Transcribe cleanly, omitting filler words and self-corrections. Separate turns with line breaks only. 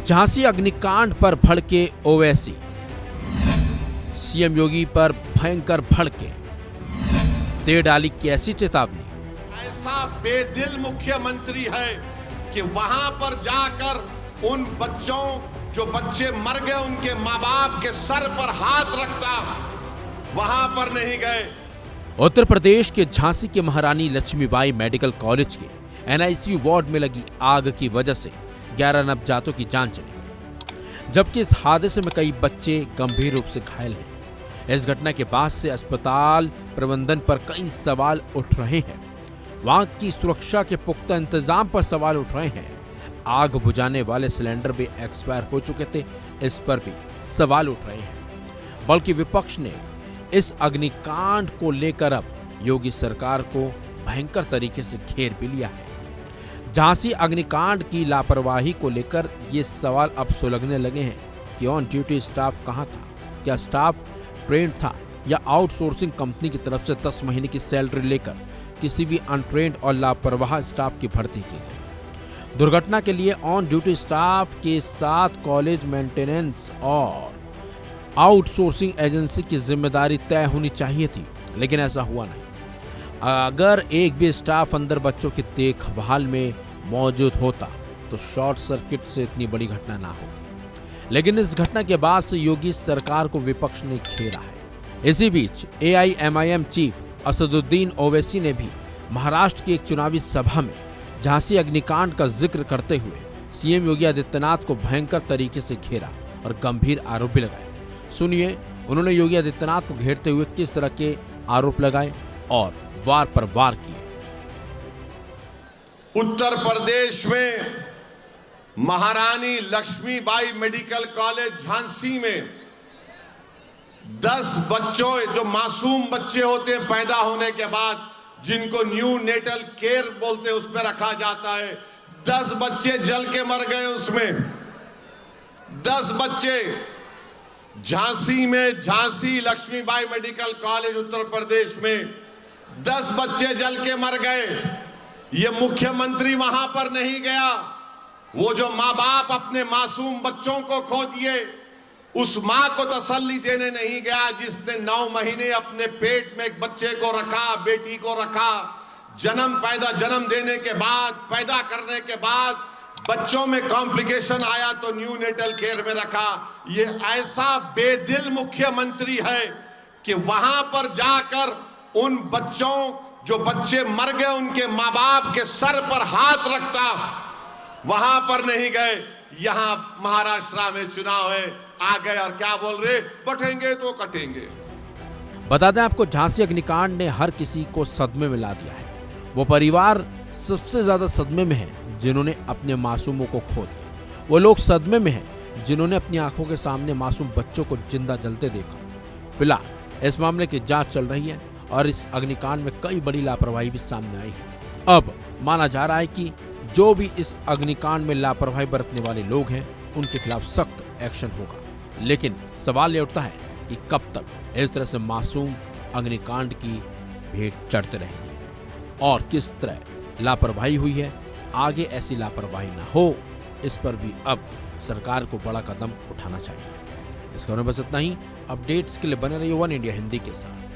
झांसी अग्निकांड पर भड़के ओवैसी, सीएम योगी पर भयंकर भड़के, दे डाली कैसी चेतावनी।
ऐसा बेदिल मुख्यमंत्री है कि वहां पर जाकर उन बच्चों जो बच्चे मर गए उनके माँ बाप के सर पर हाथ रखता, वहां पर नहीं गए।
उत्तर प्रदेश के झांसी के महारानी लक्ष्मीबाई मेडिकल कॉलेज के एनआईसीयू वार्ड में लगी आग की वजह से 11 नवजातों की जान चली गई, जबकि इस हादसे में कई बच्चे गंभीर रूप से घायल हैं। इस घटना के बाद से अस्पताल प्रबंधन पर कई सवाल उठ रहे हैं। वहां की सुरक्षा के पुख्ता इंतजाम पर सवाल उठ रहे हैं। आग बुझाने वाले सिलेंडर भी एक्सपायर हो चुके थे, इस पर भी सवाल उठ रहे हैं। बल्कि विपक्ष ने इस अग्निकांड को लेकर अब योगी सरकार को भयंकर तरीके से घेर भी लिया है। झांसी अग्निकांड की लापरवाही को लेकर ये सवाल अब सुलगने लगे हैं कि ऑन ड्यूटी स्टाफ कहां था, क्या स्टाफ ट्रेंड था या आउटसोर्सिंग कंपनी की तरफ से 10 महीने की सैलरी लेकर किसी भी अनट्रेंड और लापरवाह स्टाफ की भर्ती की गई। दुर्घटना के लिए ऑन ड्यूटी स्टाफ के साथ कॉलेज मेंटेनेंस और आउटसोर्सिंग एजेंसी की जिम्मेदारी तय होनी चाहिए थी, लेकिन ऐसा हुआ नहीं। अगर एक भी स्टाफ अंदर बच्चों की देखभाल में मौजूद होता तो शॉर्ट सर्किट से इतनी बड़ी घटना ना होती। लेकिन इस घटना के बाद से योगी सरकार को विपक्ष ने घेरा है। इसी बीच एआईएमआईएम चीफ असदुद्दीन ओवैसी ने भी महाराष्ट्र की एक चुनावी सभा में झांसी अग्निकांड का जिक्र करते हुए सीएम योगी आदित्यनाथ को भयंकर तरीके से घेरा और गंभीर आरोप भी लगाए। सुनिए उन्होंने योगी आदित्यनाथ को घेरते हुए किस तरह के आरोप लगाए और वार पर वार किए।
उत्तर प्रदेश में महारानी लक्ष्मीबाई मेडिकल कॉलेज झांसी में 10 बच्चों जो मासूम बच्चे होते हैं पैदा होने के बाद, जिनको न्यू नेटल केयर बोलते हैं, उसमें रखा जाता है। 10 बच्चे जल के मर गए उसमें। 10 बच्चे झांसी में, झांसी लक्ष्मीबाई मेडिकल कॉलेज उत्तर प्रदेश में 10 बच्चे जल के मर गए। ये मुख्यमंत्री वहां पर नहीं गया। वो जो माँ बाप अपने मासूम बच्चों को खो दिए, उस माँ को तसल्ली देने नहीं गया जिसने 9 महीने अपने पेट में एक बच्चे को रखा, बेटी को रखा। जन्म देने के बाद, पैदा करने के बाद बच्चों में कॉम्प्लिकेशन आया तो न्यू नेटल केयर में रखा। ये ऐसा बेदिल मुख्यमंत्री है कि वहां पर जाकर उन बच्चों जो बच्चे मर गए उनके माँ बाप के सर पर हाथ रखता, वहां पर नहीं गए। यहां महाराष्ट्र में चुनाव है, आ गए और क्या बोल रहे, बटेंगे तो कटेंगे।
बता दें आपको, झांसी अग्निकांड ने हर किसी को सदमे में ला दिया है। वो परिवार सबसे ज्यादा सदमे में है जिन्होंने अपने मासूमों को खो दिया। वो लोग सदमे में हैं जिन्होंने अपनी आंखों के सामने मासूम बच्चों को जिंदा जलते देखा। फिलहाल इस मामले की जांच चल रही है और इस अग्निकांड में कई बड़ी लापरवाही भी सामने आई है। अब माना जा रहा है कि जो भी इस अग्निकांड में लापरवाही बरतने वाले लोग हैं उनके खिलाफ सख्त एक्शन होगा। लेकिन सवाल ये उठता है कि कब तक इस तरह से मासूम अग्निकांड की भेंट चढ़ते रहेंगे और किस तरह लापरवाही हुई है। आगे ऐसी लापरवाही ना हो, इस पर भी अब सरकार को बड़ा कदम उठाना चाहिए। इस खबर में बस इतना ही। अपडेट्स के लिए बने रहिए वन इंडिया हिंदी के साथ।